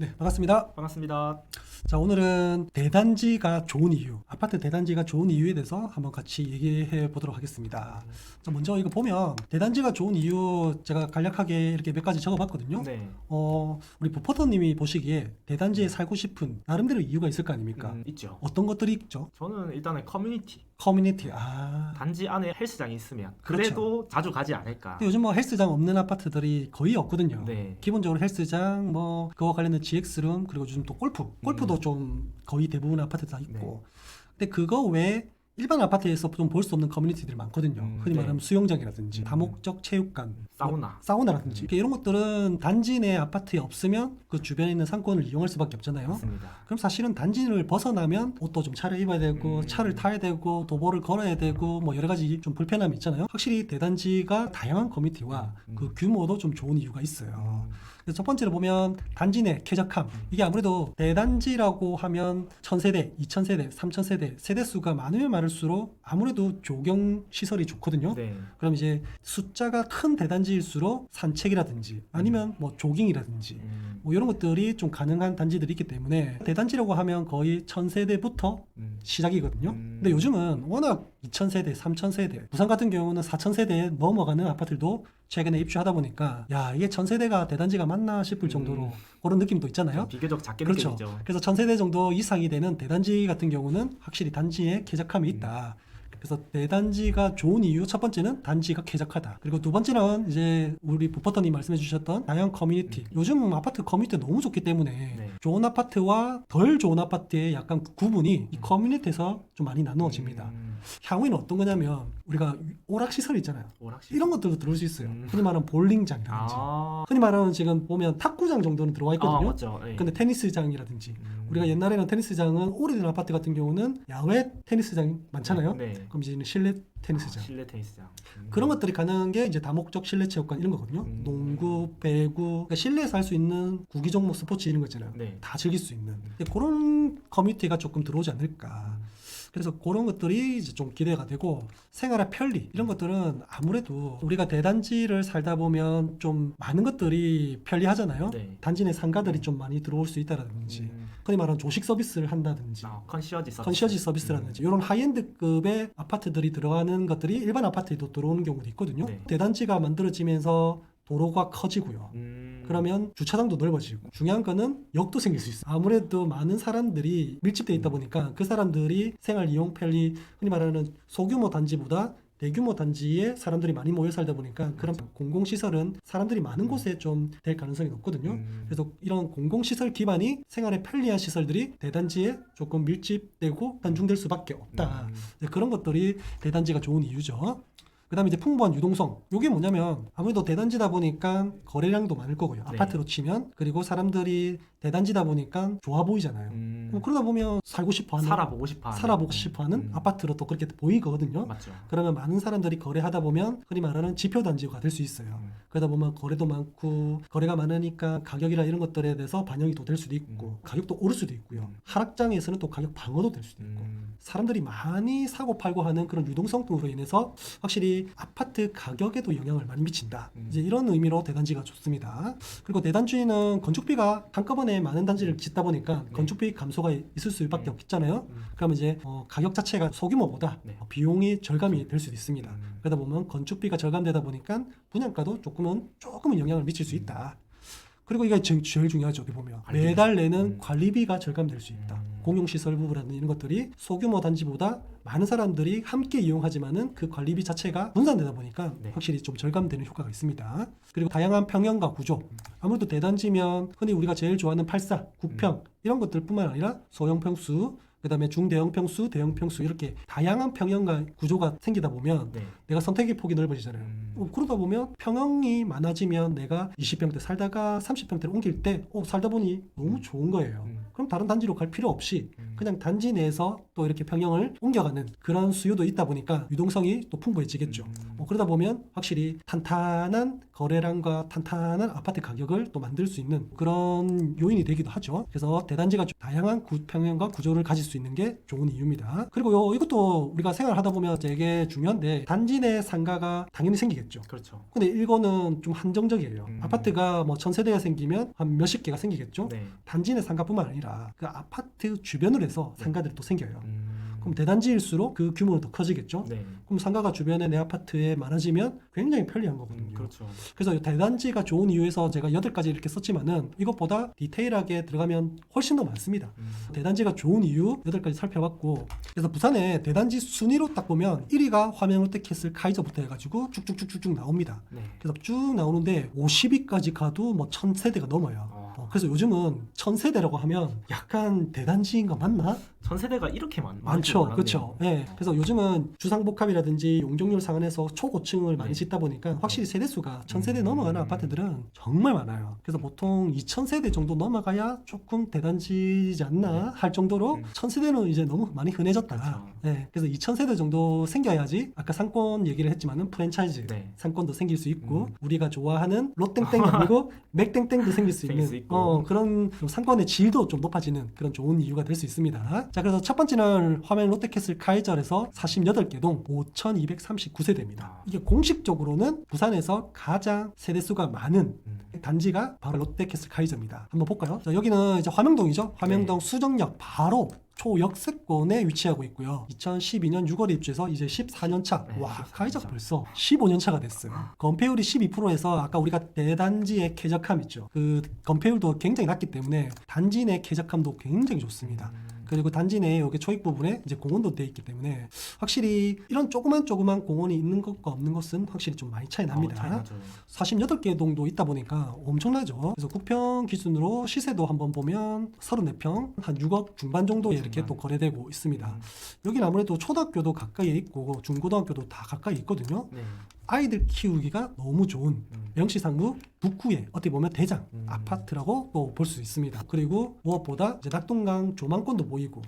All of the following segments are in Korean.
네, 반갑습니다. 반갑습니다. 자, 오늘은 대단지가 좋은 이유, 아파트 대단지가 좋은 이유에 대해서 한번 같이 얘기해 보도록 하겠습니다. 자, 먼저 이거 보면 대단지가 좋은 이유 제가 간략하게 이렇게 몇 가지 적어봤거든요. 네. 우리 부포터님이 보시기에 대단지에 살고 싶은 나름대로 이유가 있을 거 아닙니까? 있죠. 어떤 것들이 있죠? 저는 일단은 커뮤니티, 커뮤니티. 단지 안에 헬스장이 있으면 그렇죠. 그래도 자주 가지 않을까. 근데 요즘 뭐 헬스장 없는 아파트들이 거의 없거든요. 네. 기본적으로 헬스장, 뭐 그와 관련된 GX룸, 그리고 요즘 또 골프도 좀 거의 대부분 아파트 다 있고. 근데 그거 외에 일반 아파트에서 좀 볼 수 없는 커뮤니티들이 많거든요. 흔히 네. 말하면 수영장이라든지 다목적 체육관, 사우나라든지 이런 것들은 단지 내 아파트에 없으면 그 주변에 있는 상권을 이용할 수밖에 없잖아요. 맞습니다. 그럼 사실은 단지를 벗어나면 옷도 좀 차려입어야 되고 차를 타야 되고 도보를 걸어야 되고 뭐 여러 가지 좀 불편함이 있잖아요. 확실히 대단지가 다양한 커뮤니티와 그 규모도 좀 좋은 이유가 있어요. 그래서 첫 번째로 보면 단지 내 쾌적함. 이게 아무래도 대단지라고 하면 1000세대, 2000세대, 3000세대 세대수가 많으면 많을수록 아무래도 조경 시설이 좋거든요. 네. 그럼 이제 숫자가 큰 대단지일수록 산책이라든지 아니면 뭐 조깅이라든지 뭐 이런 것들이 좀 가능한 단지들이 있기 때문에 대단지라고 하면 거의 1000세대부터 시작이거든요. 근데 요즘은 워낙 2000세대, 3000세대, 부산 같은 경우는 4000세대에 넘어가는 아파트들도 최근에 입주하다 보니까 야, 이게 1000세대가 대단지가 맞나 싶을 정도로 그런 느낌도 있잖아요. 비교적 작게 그렇죠. 느껴지죠. 그래서 1000세대 정도 이상이 되는 대단지 같은 경우는 확실히 단지에 쾌적함이 있다. 그래서 대단지가 좋은 이유 첫 번째는 단지가 쾌적하다. 그리고 두 번째는 이제 우리 부퍼터님 말씀해 주셨던 다양한 커뮤니티. 요즘 아파트 커뮤니티 너무 좋기 때문에 네. 좋은 아파트와 덜 좋은 아파트의 약간 구분이 이 커뮤니티에서 좀 많이 나누어집니다. 향후에는 어떤 거냐면 우리가 오락시설 있잖아요. 오락실. 이런 것들도 들어올 수 있어요. 흔히 말하는 볼링장이라든지 아, 흔히 말하는 지금 보면 탁구장 정도는 들어와 있거든요. 맞죠. 네. 근데 테니스장이라든지 우리가 옛날에는 테니스장은 오래된 아파트 같은 경우는 야외 테니스장 많잖아요. 네. 그럼 이제는 실내 테니스장. 실내 테니스장. 그런 것들이 가능한 게 이제 다목적 실내 체육관 이런 거거든요. 농구, 배구, 그러니까 실내에서 할 수 있는 구기 종목 스포츠 이런 거 있잖아요. 네. 다 즐길 수 있는 그런 커뮤니티가 조금 들어오지 않을까. 그래서 그런 것들이 이제 좀 기대가 되고 생활의 편리 이런 것들은 아무래도 우리가 대단지를 살다 보면 좀 많은 것들이 편리하잖아요. 네. 단지 내 상가들이 좀 많이 들어올 수 있다라든지 흔히 말하는 조식 서비스를 한다든지 컨시어지 서비스. 컨시어지 서비스라든지 이런 하이엔드급의 아파트들이 들어가는 것들이 일반 아파트에도 들어오는 경우도 있거든요. 네. 대단지가 만들어지면서 도로가 커지고요. 그러면 주차장도 넓어지고 중요한 거는 역도 생길 수 있어요. 아무래도 많은 사람들이 밀집되어 있다 보니까 그 사람들이 생활 이용 편리 흔히 말하는 소규모 단지보다 대규모 단지에 사람들이 많이 모여 살다 보니까 그런 공공시설은 사람들이 많은 곳에 좀 될 가능성이 높거든요. 그래서 이런 공공시설 기반이 생활에 편리한 시설들이 대단지에 조금 밀집되고 단중될 수밖에 없다. 그런 것들이 대단지가 좋은 이유죠. 그 다음에 이제 풍부한 유동성. 이게 뭐냐면 아무래도 대단지다 보니까 거래량도 많을 거고요. 네. 아파트로 치면. 그리고 사람들이 대단지다 보니까 좋아 보이잖아요. 그러다 보면 살고 싶어 하는, 살아보고 싶어 하는. 살아보고 싶어 하는 아파트로 또 그렇게 보이거든요. 맞죠. 그러면 많은 사람들이 거래하다 보면 흔히 말하는 지표 단지가 될 수 있어요. 그러다 보면 거래도 많고 거래가 많으니까 가격이나 이런 것들에 대해서 반영이 또 될 수도 있고 가격도 오를 수도 있고요. 하락장에서는 또 가격 방어도 될 수도 있고 사람들이 많이 사고 팔고 하는 그런 유동성 등으로 인해서 확실히 아파트 가격에도 영향을 많이 미친다. 이제 이런 의미로 대단지가 좋습니다. 그리고 대단지는 건축비가 한꺼번에 많은 단지를 짓다 보니까 건축비 감소가 있을 수밖에 없잖아요. 그러면 이제 가격 자체가 소규모보다 비용이 절감이 될 수도 있습니다. 그러다 보면 건축비가 절감되다 보니까 분양가도 조금은 영향을 미칠 수 있다. 그리고 이게 제일 중요하죠. 어떻게 보면 매달 내는 관리비가 절감될 수 있다. 공용시설 부분이라는 이런 것들이 소규모 단지보다 많은 사람들이 함께 이용하지만은 그 관리비 자체가 분산되다 보니까 확실히 좀 절감되는 효과가 있습니다. 그리고 다양한 평형과 구조. 아무래도 대단지면 흔히 우리가 제일 좋아하는 8사, 9평 이런 것들뿐만 아니라 소형 평수, 그다음에 중대형 평수, 대형 평수 이렇게 다양한 평형과 구조가 생기다 보면 내가 선택의 폭이 넓어지잖아요. 그러다 보면 평형이 많아지면 내가 20평대 살다가 30평대를 옮길 때 살다 보니 너무 좋은 거예요. 그럼 다른 단지로 갈 필요 없이 그냥 단지 내에서 또 또 이렇게 평형을 옮겨가는 그런 수요도 있다 보니까 유동성이 또 풍부해지겠죠. 그러다 보면 확실히 탄탄한 거래량과 탄탄한 아파트 가격을 또 만들 수 있는 그런 요인이 되기도 하죠. 그래서 대단지가 좀 다양한 평형과 구조를 가질 수 있는 게 좋은 이유입니다. 그리고 이것도 우리가 생활하다 보면 되게 중요한데 단지 내 상가가 당연히 생기겠죠. 그렇죠. 근데 이거는 좀 한정적이에요. 아파트가 뭐 1000세대가 생기면 한 몇십 개가 생기겠죠. 네. 단지 내 상가뿐만 아니라 그 아파트 주변으로 해서 상가들이 또 생겨요. 음. 그럼 대단지일수록 그 규모는 더 커지겠죠. 네. 그럼 상가가 주변에 내 아파트에 많아지면 굉장히 편리한 거거든요. 그렇죠. 그래서 대단지가 좋은 이유에서 제가 8가지 이렇게 썼지만은 이것보다 디테일하게 들어가면 훨씬 더 많습니다. 대단지가 좋은 이유 8가지 살펴봤고, 그래서 부산에 대단지 순위로 딱 보면 1위가 화명 롯데캐슬 카이저부터 해가지고 쭉쭉쭉쭉 나옵니다. 네. 그래서 쭉 나오는데 50위까지 가도 뭐 1000세대가 넘어요. 그래서 요즘은 1000세대라고 하면 약간 대단지인 거 맞나? 1000세대가 이렇게 많죠. 그렇죠. 네. 그래서 요즘은 주상복합이라든지 용적률 상한해서 초고층을 많이 네. 짓다 보니까 확실히 세대수가 1000세대 넘어가는 아파트들은 정말 많아요. 그래서 보통 2000세대 정도 넘어가야 조금 대단지지 않나 할 정도로 1000세대는 이제 너무 많이 흔해졌다. 그렇죠. 네. 그래서 2000세대 정도 생겨야지 아까 상권 얘기를 했지만은 프랜차이즈 네. 상권도 생길 수 있고 우리가 좋아하는 롯땡땡이 아니고 맥땡땡도 생길 수 생길 있는 수 있고. 그런 좀 상권의 질도 좀 높아지는 그런 좋은 이유가 될 수 있습니다. 자, 그래서 첫 번째는 화면 롯데캐슬 카이절에서 48개 동 5239세대입니다. 이게 공식적으로는 부산에서 가장 세대수가 많은 단지가 바로 롯데캐슬 카이저입니다. 한번 볼까요? 자, 여기는 이제 화명동이죠. 화명동 네. 수정역 바로 초역세권에 위치하고 있고요. 2012년 6월에 입주해서 이제 14년 차. 네, 와, 14년 카이저가 차. 벌써 15년 차가 됐어요. 건폐율이 12%에서 아까 우리가 대단지의 쾌적함 있죠. 그 건폐율도 굉장히 낮기 때문에 단지 내 쾌적함도 굉장히 좋습니다. 그리고 단지 내에 여기 초입 부분에 이제 공원도 되어 있기 때문에 확실히 이런 조그만 공원이 있는 것과 없는 것은 확실히 좀 많이 차이 납니다. 차이 나죠. 48개 동도 있다 보니까 엄청나죠. 그래서 구평 기준으로 시세도 한번 보면 34평 한 6억 중반 정도에 이렇게 또 거래되고 있습니다. 여기는 아무래도 초등학교도 가까이에 있고 중고등학교도 다 가까이 있거든요. 네. 아이들 키우기가 너무 좋은 명시상무 북구의 어떻게 보면 대장 아파트라고 또 볼 수 있습니다. 그리고 무엇보다 이제 낙동강 조망권도 보이고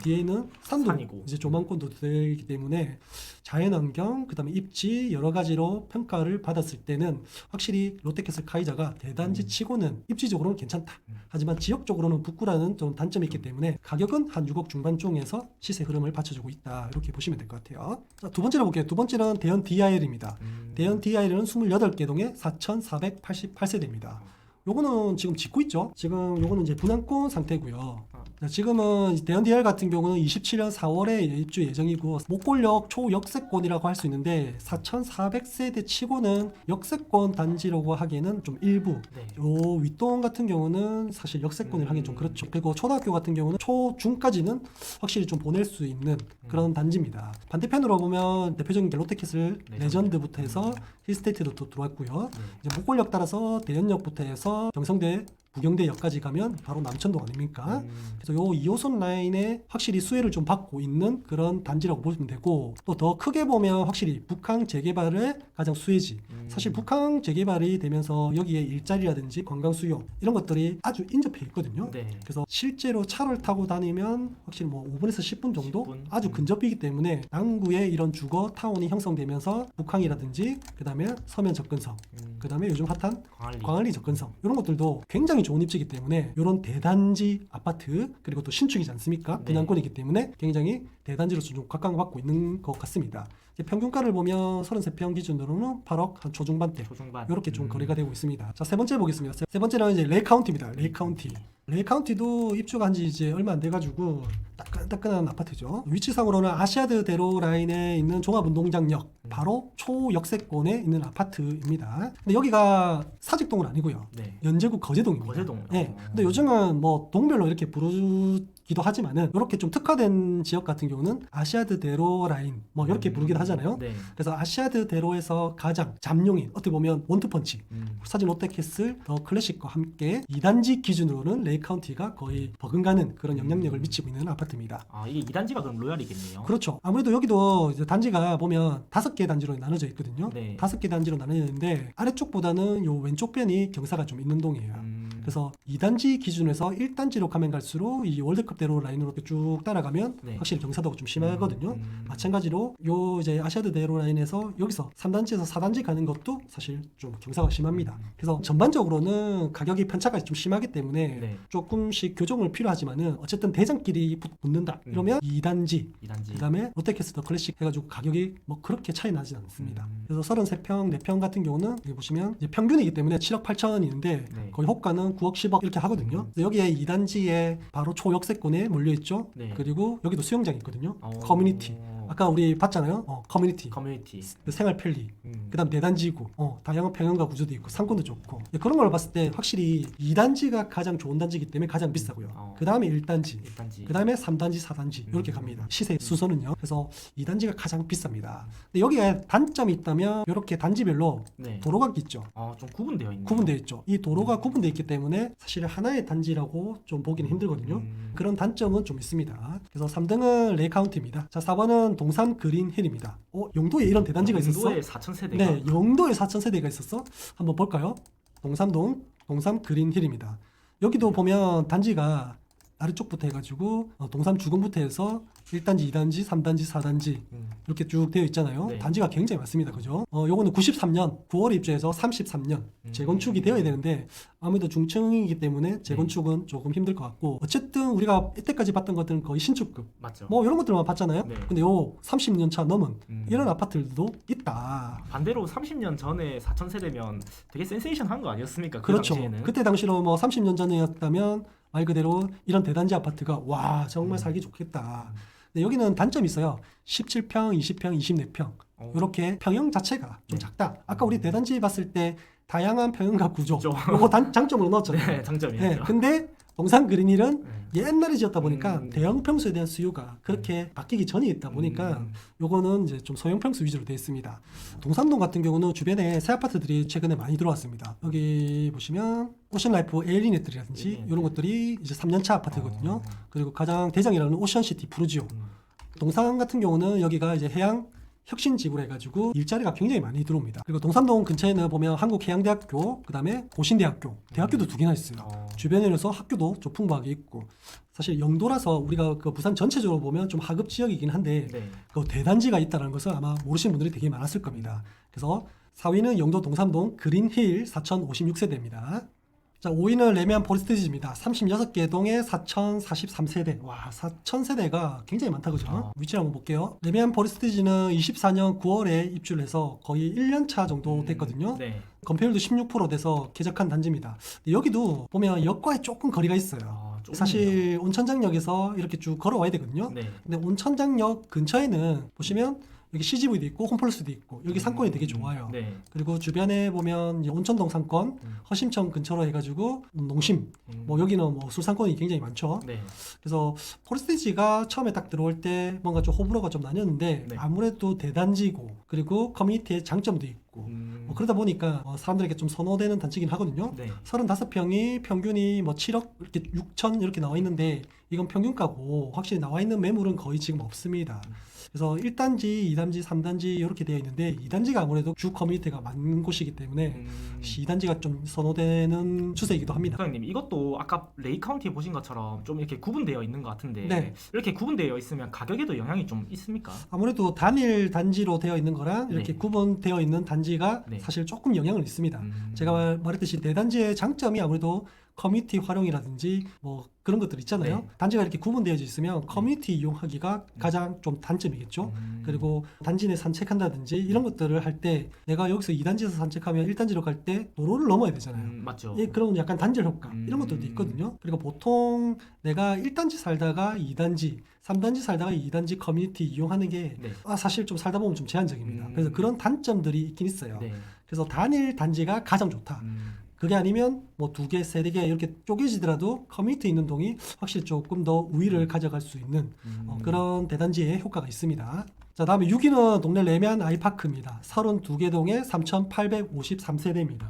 뒤에는 산도 산이고. 이제 조망권도 되기 때문에 자연환경 그다음에 입지 여러 가지로 평가를 받았을 때는 확실히 롯데캐슬 카이저가 대단지 치고는 입지적으로는 괜찮다. 하지만 지역적으로는 북구라는 좀 단점이 있기 때문에 가격은 한 6억 중반 쪽에서 시세 흐름을 받쳐주고 있다. 이렇게 보시면 될 것 같아요. 자, 두 번째로 볼게요. 두 번째는 대연 DIL입니다. 대연 DIL은 24개 동에 4,488세대입니다. 요거는 지금 짓고 있죠. 지금 요거는 이제 분양권 상태고요. 자, 지금은 대연 DIL 같은 경우는 27년 4월에 입주 예정이고 목골역 초역세권이라고 할 수 있는데 4,400세대 치고는 역세권 단지라고 하기에는 좀 일부. 네. 요 윗동 같은 경우는 사실 역세권을 하긴 좀 그렇죠. 그리고 초등학교 같은 경우는 초중까지는 확실히 좀 보낼 수 있는 그런 단지입니다. 반대편으로 보면 대표적인 게 롯데캐슬 레전드부터 해서 힐스테이트도 또 들어왔고요. 이제 목골역 따라서 대연역부터 해서 경성대 부경대역까지 가면 바로 남천동 아닙니까? 그래서 요 2호선 라인에 확실히 수혜를 좀 받고 있는 그런 단지라고 보시면 되고 또 더 크게 보면 확실히 북항 재개발의 가장 수혜지. 사실 북항 재개발이 되면서 여기에 일자리라든지 관광 수요 이런 것들이 아주 인접해 있거든요. 네. 그래서 실제로 차를 타고 다니면 확실히 뭐 5분에서 10분 정도 10분? 아주 근접이기 때문에 남구에 이런 주거 타운이 형성되면서 북항이라든지 그다음에 서면 접근성 그다음에 요즘 핫한 광안리 접근성 이런 것들도 굉장히 좋은 입지이기 때문에 이런 대단지 아파트 그리고 또 신축이지 않습니까? 네. 분양권이기 때문에 굉장히 대단지로서 좀 각광받고 있는 것 같습니다. 이제 평균가를 보면 33평 기준으로는 8억 한 초중반대 초중반. 이렇게 좀 거래가 되고 있습니다. 자, 세 번째 보겠습니다. 세 번째는 이제 레이카운티입니다. 레이카운티. 레이카운티도 입주가 한 지 이제 얼마 안 돼가지고 따끈따끈한 아파트죠. 위치상으로는 아시아드 대로 라인에 있는 종합운동장역 바로 초역세권에 있는 아파트입니다. 근데 여기가 사직동은 아니고요. 네. 연제구 거제동입니다. 거제동. 네. 근데 요즘은 뭐 동별로 이렇게 부르기도 하지만은 이렇게 좀 특화된 지역 같은 경우는 아시아드 대로 라인 뭐 이렇게 부르기도 하잖아요. 네. 그래서 아시아드 대로에서 가장 잠룡인 어떻게 보면 원투펀치 사진 롯데캐슬 더 클래식과 함께 2단지 기준으로는 레이카운티가 거의 버금가는 그런 영향력을 미치고 있는 아파트입니다. 아, 이게 2단지가 그럼 로얄이겠네요. 그렇죠. 아무래도 여기도 이제 단지가 보면 5개 단지로 나눠져 있거든요. 네. 5개 단지로 나눠져 있는데 아래쪽보다는 요 왼쪽 편이 경사가 좀 있는 동이에요. 그래서 2단지 기준에서 1단지로 가면 갈수록 이 월드컵대로 라인으로 이렇게 쭉 따라가면 네. 확실히 경사도가 좀 심하거든요. 마찬가지로 요 이제 아시아드대로 라인에서 여기서 3단지에서 4단지 가는 것도 사실 좀 경사가 심합니다. 그래서 전반적으로는 가격이 편차가 좀 심하기 때문에 네. 조금씩 교정을 필요하지만은 어쨌든 대장끼리 붙는다 이러면 2단지 2단지. 그다음에 롯데캐스터 클래식 해가지고 가격이 뭐 그렇게 차이 나진 않습니다. 그래서 33평, 4평 같은 경우는 여기 보시면 이제 평균이기 때문에 7억 8천원이는데 네. 거의 호가는 9억 10억 이렇게 하거든요. 그래서 여기에 2단지에 바로 초역세권에 몰려있죠. 네. 그리고 여기도 수영장이 있거든요. 어. 커뮤니티. 아까 우리 봤잖아요. 커뮤니티. 커뮤니티. 그 생활 편리. 음. 그다음 4단지고 다양한 평형과 구조도 있고 상권도 좋고 그런 걸 봤을 때 확실히 2단지가 가장 좋은 단지이기 때문에 가장 비싸고요. 그 다음에 1단지. 1단지. 그 다음에 3단지, 4단지 이렇게 갑니다. 시세 순서는요. 그래서 2단지가 가장 비쌉니다. 근데 여기에 단점이 있다면 이렇게 단지별로 네. 도로가 있죠. 좀 구분되어 있네요. 구분되어 있죠. 이 도로가 구분되어 있기 때문에 사실 하나의 단지라고 좀 보기는 힘들거든요. 그런 단점은 좀 있습니다. 그래서 3등은 레이카운트입니다. 자, 4번은 동산 그린 힐입니다. 영도에 이런 대단지가 있었어? 영도에 4,000세대가. 네, 영도에 4,000세대가 있었어? 한번 볼까요? 동산 그린 힐입니다. 여기도 보면 단지가 아래쪽부터 해가지고 동산 주공부터 해서 1단지, 2단지, 3단지, 4단지 이렇게 쭉 되어 있잖아요. 네. 단지가 굉장히 많습니다. 그죠? 요거는 93년 9월에 입주해서 33년 재건축이 되어야 되는데 아무래도 중층이기 때문에 재건축은 조금 힘들 것 같고 어쨌든 우리가 이때까지 봤던 것들은 거의 신축급 맞죠. 뭐 이런 것들만 봤잖아요. 네. 근데 요 30년 차 넘은 이런 아파트들도 있다. 반대로 30년 전에 4,000세대면 되게 센세이션한 거 아니었습니까? 그 그렇죠. 당시에는. 그때 당시로 뭐 30년 전이었다면 말 그대로 이런 대단지 아파트가 와 정말 살기 좋겠다. 근데 여기는 단점이 있어요. 17평, 20평, 24평 이렇게 평형 자체가 좀 네. 작다. 아까 우리 대단지 봤을 때 다양한 평형과 구조 그죠. 요거 장점으로 넣었잖아요. 네, 장점이었죠. 네, 근데 동산 그린힐은 옛날에 지었다 보니까 음. 대형 평수에 대한 수요가 그렇게 바뀌기 전에 있다 보니까 요거는 이제 좀 소형 평수 위주로 되어 있습니다. 동산동 같은 경우는 주변에 새 아파트들이 최근에 많이 들어왔습니다. 여기 보시면 오션라이프 에일리넷들이라든지 이런 것들이 이제 3년차 아파트거든요. 그리고 가장 대장이라는 오션시티 부르지오. 동산 같은 경우는 여기가 이제 해양 혁신지구로 해가지고 일자리가 굉장히 많이 들어옵니다. 그리고 동산동 근처에는 보면 한국해양대학교, 그 다음에 고신대학교, 대학교도 2개나 있어요. 주변에서 학교도 좀 풍부하게 있고 사실 영도라서 우리가 그 부산 전체적으로 보면 좀 하급 지역이긴 한데 네. 그 대단지가 있다는 것을 아마 모르시는 분들이 되게 많았을 겁니다. 그래서 4위는 영도 동산동 그린힐 4,056세대입니다. 자, 5위는 레미안 포레스티지입니다. 36개 동에 4,043세대. 와, 4,000세대가 굉장히 많다, 그죠? 위치를 한번 볼게요. 레미안 포레스티지는 24년 9월에 입주를 해서 거의 1년 차 정도 됐거든요. 네. 건폐율도 16% 돼서 쾌적한 단지입니다. 근데 여기도 보면 역과에 조금 거리가 있어요. 조금이네요. 사실 온천장역에서 이렇게 쭉 걸어와야 되거든요. 네. 근데 온천장역 근처에는 보시면 여기 CGV도 있고 홈플러스도 있고 여기 상권이 되게 좋아요. 네. 그리고 주변에 보면 이제 온천동 상권, 허심천 근처로 해가지고 농심, 뭐 여기는 뭐 술 상권이 굉장히 많죠. 네. 그래서 포레스티지가 처음에 딱 들어올 때 뭔가 좀 호불호가 좀 나뉘었는데 네. 아무래도 대단지고 그리고 커뮤니티의 장점도 있고 뭐 그러다 보니까 사람들에게 좀 선호되는 단지긴 하거든요. 네. 35평이 평균이 뭐 7억 이렇게 6천 이렇게 나와 있는데 이건 평균가고 확실히 나와 있는 매물은 거의 지금 없습니다. 그래서 1단지, 2단지, 3단지 이렇게 되어 있는데 2단지가 아무래도 주 커뮤니티가 많은 곳이기 때문에 2단지가 좀 선호되는 추세이기도 합니다. 소장님, 이것도 아까 레이 카운티 보신 것처럼 좀 이렇게 구분되어 있는 것 같은데 네. 이렇게 구분되어 있으면 가격에도 영향이 좀 있습니까? 아무래도 단일 단지로 되어 있는 거랑 이렇게 네. 구분되어 있는 단지가 네. 사실 조금 영향을 있습니다. 제가 말했듯이 대단지의 장점이 아무래도 커뮤니티 활용이라든지 뭐 그런 것들 있잖아요. 네. 단지가 이렇게 구분되어져 있으면 커뮤니티 이용하기가 가장 좀 단점이겠죠. 그리고 단지 내 산책한다든지 이런 것들을 할 때 내가 여기서 2단지에서 산책하면 1단지로 갈 때 도로를 넘어야 되잖아요. 맞죠. 예, 그런 약간 단절 효과 이런 것들도 있거든요. 그리고 보통 내가 1단지 살다가 2단지 3단지 살다가 2단지 커뮤니티 이용하는 게 네. 사실 좀 살다 보면 좀 제한적입니다. 그래서 그런 단점들이 있긴 있어요. 네. 그래서 단일 단지가 가장 좋다. 그게 아니면 뭐 2개, 3개 이렇게 쪼개지더라도 커뮤니티 있는 동이 확실히 조금 더 우위를 가져갈 수 있는 그런 대단지의 효과가 있습니다. 자, 다음에 6위는 동네 레미안 아이파크입니다. 32개 동에 3,853세대입니다.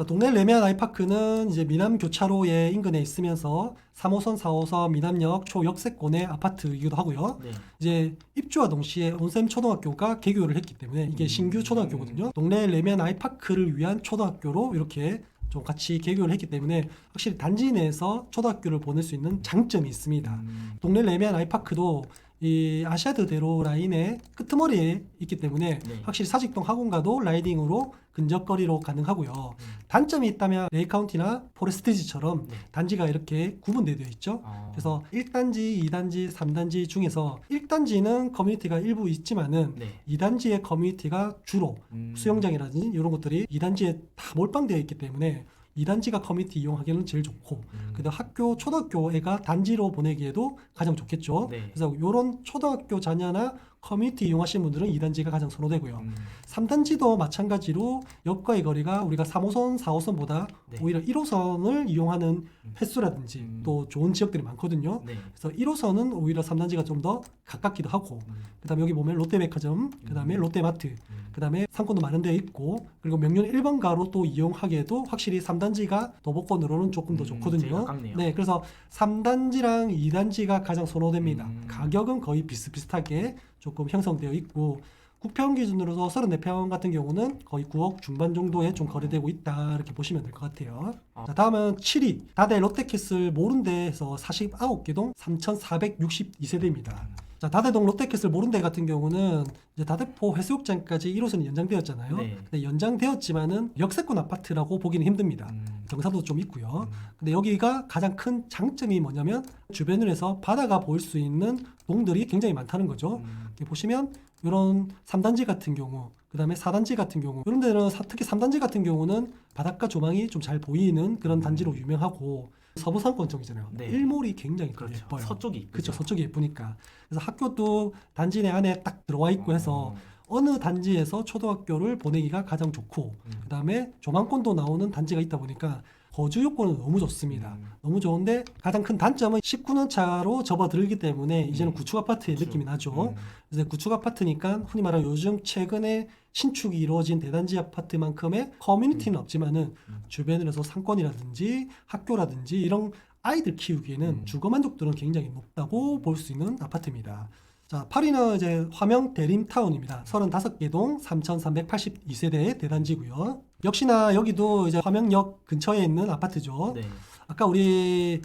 동네 레미안 아이파크는 이제 미남 교차로에 인근에 있으면서 3호선, 4호선 미남역 초역세권의 아파트이기도 하고요. 네. 이제 입주와 동시에 온셈 초등학교가 개교를 했기 때문에 이게 신규 초등학교거든요. 동네 레미안 아이파크를 위한 초등학교로 이렇게 좀 같이 개교를 했기 때문에 확실히 단지 내에서 초등학교를 보낼 수 있는 장점이 있습니다. 동네 레미안 아이파크도 이 아시아드대로 라인의 끄트머리에 있기 때문에 네. 확실히 사직동 학원가도 라이딩으로 근접거리로 가능하고요. 단점이 있다면 레이카운티나 포레스티지처럼 네. 단지가 이렇게 구분되어 있죠. 그래서 1단지, 2단지, 3단지 중에서 1단지는 커뮤니티가 일부 있지만은 네. 2단지의 커뮤니티가 주로 수영장이라든지 이런 것들이 2단지에 다 몰빵되어 있기 때문에 2단지가 커뮤니티 이용하기는 제일 좋고 그다음 학교 초등학교 애가 단지로 보내기에도 가장 좋겠죠. 네. 그래서 이런 초등학교 자녀나 커뮤니티 이용하시는 분들은 2단지가 가장 선호되고요. 3단지도 마찬가지로 역과의 거리가 우리가 3호선, 4호선보다 네. 오히려 1호선을 이용하는 횟수라든지 또 좋은 지역들이 많거든요. 네. 그래서 1호선은 오히려 3단지가 좀 더 가깝기도 하고 그다음에 여기 보면 롯데백화점, 그다음에 롯데마트, 그다음에 상권도 마련 되어 있고 그리고 명륜 1번가로 또 이용하기에도 확실히 3단지가 도보권으로는 조금 더 제일 좋거든요. 가깝네요. 네, 그래서 3단지랑 2단지가 가장 선호됩니다. 가격은 거의 비슷비슷하게 조금 형성되어 있고 9평 기준으로서 34평 같은 경우는 거의 9억 중반 정도에 좀 거래되고 있다 이렇게 보시면 될 것 같아요. 자, 다음은 7위 다대 롯데캐슬 모른데에서 49개 동 3,462세대입니다. 자, 다대동 롯데캐슬 모른데 같은 경우는 이제 다대포 해수욕장까지 1호선이 연장되었잖아요. 네. 근데 연장되었지만은 역세권 아파트라고 보기는 힘듭니다. 경사도 좀 있고요. 근데 여기가 가장 큰 장점이 뭐냐면 주변을 해서 바다가 보일 수 있는 동들이 굉장히 많다는 거죠. 이렇게 보시면 이런 3단지 같은 경우, 그 다음에 4단지 같은 경우 이런 데는 특히 3단지 같은 경우는 바닷가 조망이 좀 잘 보이는 그런 단지로 유명하고 서부상권 쪽이잖아요. 네. 일몰이 굉장히 그렇죠. 예뻐요. 서쪽이 그렇죠. 서쪽이 예쁘니까. 그래서 학교도 단지 내 안에 딱 들어와 있고 해서 어느 단지에서 초등학교를 보내기가 가장 좋고 그 다음에 조망권도 나오는 단지가 있다 보니까 거주 요건은 너무 좋습니다. 너무 좋은데 가장 큰 단점은 19년 차로 접어들기 때문에 이제는 구축 아파트의 느낌이 나죠. 그래서 구축 아파트니까 흔히 말하는 요즘 최근에 신축이 이루어진 대단지 아파트만큼의 커뮤니티는 없지만은 주변에서 상권이라든지 학교라든지 이런 아이들 키우기에는 주거 만족도는 굉장히 높다고 볼 수 있는 아파트입니다. 자, 8위는 이제 화명 대림타운입니다. 35개 동 3,382세대의 대단지고요. 역시나 여기도 이제 화명역 근처에 있는 아파트죠. 네. 아까 우리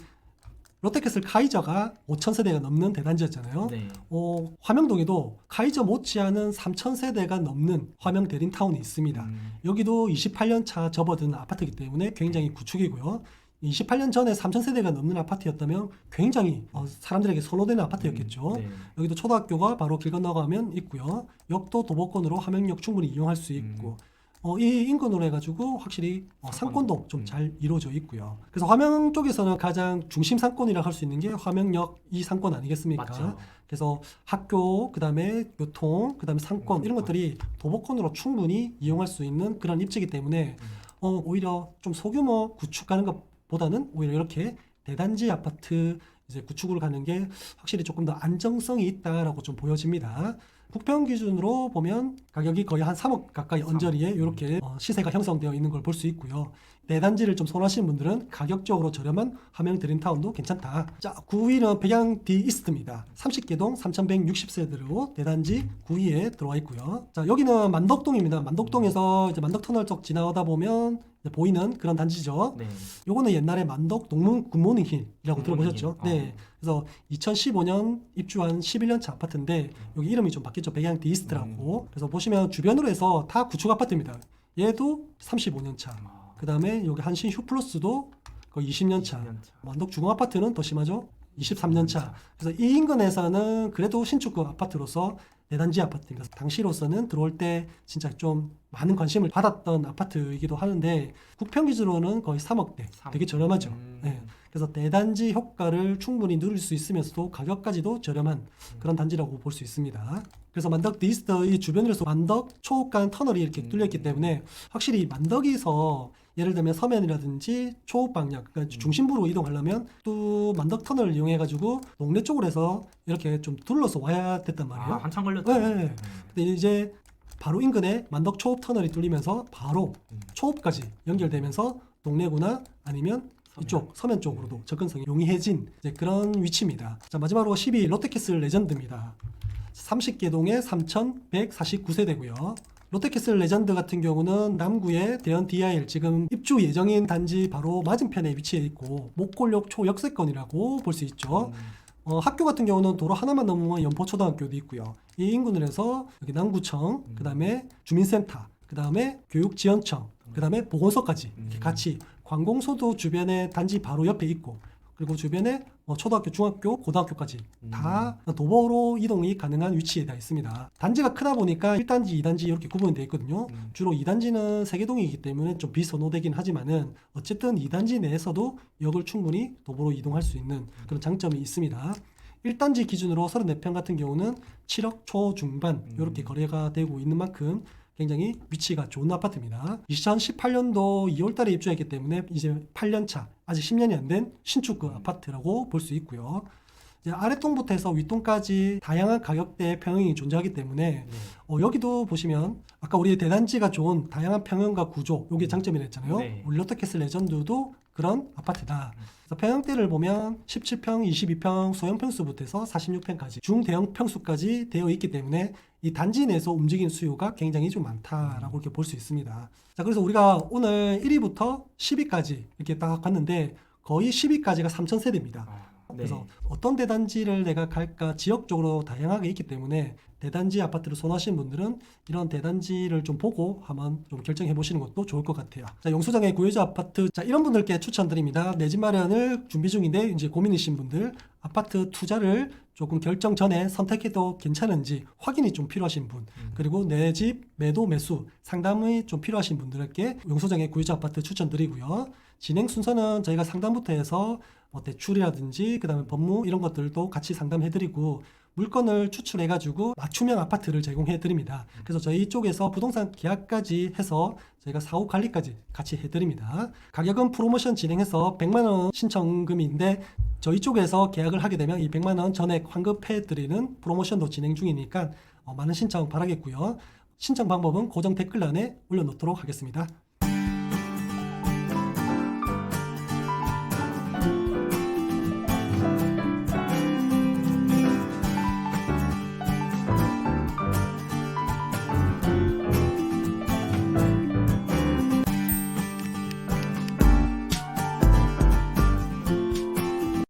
롯데캐슬 카이저가 5,000세대가 넘는 대단지였잖아요. 네. 화명동에도 카이저 못지않은 3,000세대가 넘는 화명 대림타운이 있습니다. 여기도 28년 차 접어든 아파트이기 때문에 굉장히 구축이고요. 28년 전에 3,000세대가 넘는 아파트였다면 굉장히 사람들에게 선호되는 아파트였겠죠. 네. 여기도 초등학교가 바로 길 건너가면 있고요. 역도 도보권으로 화명역 충분히 이용할 수 있고 이 인근으로 해가지고 확실히 상권도 좀 잘 이루어져 있고요. 그래서 화명 쪽에서는 가장 중심 상권이라 할 수 있는 게 화명역 이 상권 아니겠습니까? 맞죠. 그래서 학교, 그다음에 교통, 그다음에 상권 이런 것들이 도보권으로 충분히 이용할 수 있는 그런 입지이기 때문에 오히려 좀 소규모 구축하는 것보다는 오히려 이렇게 대단지 아파트 이제 구축을 가는 게 확실히 조금 더 안정성이 있다라고 좀 보여집니다. 국평 기준으로 보면 가격이 거의 한 3억 가까이 언저리에 이렇게 시세가 형성되어 있는 걸 볼 수 있고요. 대단지를 좀 선호하시는 분들은 가격적으로 저렴한 화명 드림타운도 괜찮다. 자, 9위는 백양 디 이스트입니다. 30개 동 3,160세대로 대단지 9위에 들어와 있고요. 자, 여기는 만덕동입니다. 만덕동에서 이제 만덕터널 쪽 지나가다 보면 이제 보이는 그런 단지죠. 네. 요거는 옛날에 만덕 농문 굿모닝 힐이라고 들어보셨죠? 힐. 네. 그래서 2015년 입주한 11년 차 아파트인데 여기 이름이 좀 바뀌었죠. 백양 디 이스트라고. 그래서 보시면 주변으로 해서 다 구축 아파트입니다. 얘도 35년 차. 그다음에 여기 한신 휴플러스도 거의 20년 차. 20년 차. 만덕 중앙 아파트는 더 심하죠. 23년 차. 그래서 이 인근에서는 그래도 신축급 아파트로서 대단지 아파트입니다. 당시로서는 들어올 때 진짜 좀 많은 관심을 받았던 아파트이기도 하는데 국평 기준으로는 거의 3억대. 되게 저렴하죠. 네. 그래서 대단지 효과를 충분히 누릴 수 있으면서도 가격까지도 저렴한 그런 단지라고 볼 수 있습니다. 그래서 만덕 디스트 이 주변에서 만덕 초읍간 터널이 이렇게 뚫려있기 때문에 확실히 만덕에서 예를 들면 서면이라든지 초읍 방향, 그러니까 중심부로 이동하려면 또 만덕 터널을 이용해가지고 동네 쪽으로 해서 이렇게 좀 둘러서 와야 됐단 말이에요. 한참 걸렸죠. 네, 네. 근데 이제 바로 인근에 만덕 초읍 터널이 뚫리면서 바로 초읍까지 연결되면서 동래구나 아니면 이쪽 서면 쪽으로도 접근성이 용이해진 이제 그런 위치입니다. 자, 마지막으로 12 롯데캐슬 레전드입니다. 30개 동에 3,149세대고요. 롯데캐슬 레전드 같은 경우는 남구의 대연 DIL 지금 입주 예정인 단지 바로 맞은편에 위치해 있고 목골역 초역세권이라고 볼 수 있죠. 학교 같은 경우는 도로 하나만 넘으면 연포초등학교도 있고요. 이 인근에서 여기 남구청, 그 다음에 주민센터, 그 다음에 교육지원청, 그 다음에 보건소까지 이렇게 같이 관공서도 주변에 단지 바로 옆에 있고 그리고 주변에 초등학교, 중학교, 고등학교까지 다 도보로 이동이 가능한 위치에 다 있습니다. 단지가 크다 보니까 1단지, 2단지 이렇게 구분이 되어 있거든요. 주로 2단지는 세계동이기 때문에 좀 비선호되긴 하지만은 어쨌든 2단지 내에서도 역을 충분히 도보로 이동할 수 있는 그런 장점이 있습니다. 1단지 기준으로 34평 같은 경우는 7억 초중반 이렇게 거래가 되고 있는 만큼 굉장히 위치가 좋은 아파트입니다. 2018년도 2월달에 입주했기 때문에 이제 8년차, 아직 10년이 안 된 신축급 아파트라고 볼 수 있고요. 이제 아래동부터 해서 윗동까지 다양한 가격대의 평형이 존재하기 때문에 여기도 보시면 아까 우리 대단지가 좋은 다양한 평형과 구조, 이게 장점이라 했잖아요. 네. 우리 롯데캐슬 레전드도 그런 아파트다. 그래서 평형대를 보면 17평, 22평 소형 평수부터 해서 46평까지 중대형 평수까지 되어 있기 때문에 이 단지 내에서 움직이는 수요가 굉장히 좀 많다라고 이렇게 볼 수 있습니다. 자, 그래서 우리가 오늘 1위부터 10위까지 이렇게 딱 봤는데 거의 10위까지가 3,000세대입니다. 그래서 어떤 대단지를 내가 갈까 지역적으로 다양하게 있기 때문에 대단지 아파트를 선호하시는 분들은 이런 대단지를 좀 보고 한번 좀 결정해 보시는 것도 좋을 것 같아요. 자, 영수장의 고유자 아파트, 자, 이런 분들께 추천드립니다. 내 집 마련을 준비 중인데 이제 고민이신 분들, 아파트 투자를 조금 결정 전에 선택해도 괜찮은지 확인이 좀 필요하신 분, 그리고 내 집 매도 매수 상담이 좀 필요하신 분들께 영수장의 고유자 아파트 추천드리고요. 진행 순서는 저희가 상담부터 해서 대출이라든지 그 다음에 법무 이런 것들도 같이 상담해드리고 물건을 추출해가지고 맞춤형 아파트를 제공해드립니다. 그래서 저희 쪽에서 부동산 계약까지 해서 저희가 사후 관리까지 같이 해드립니다. 가격은 프로모션 진행해서 100만원 신청금인데 저희 쪽에서 계약을 하게 되면 이 100만원 전액 환급해드리는 프로모션도 진행 중이니까 많은 신청 바라겠고요. 신청 방법은 고정 댓글란에 올려놓도록 하겠습니다.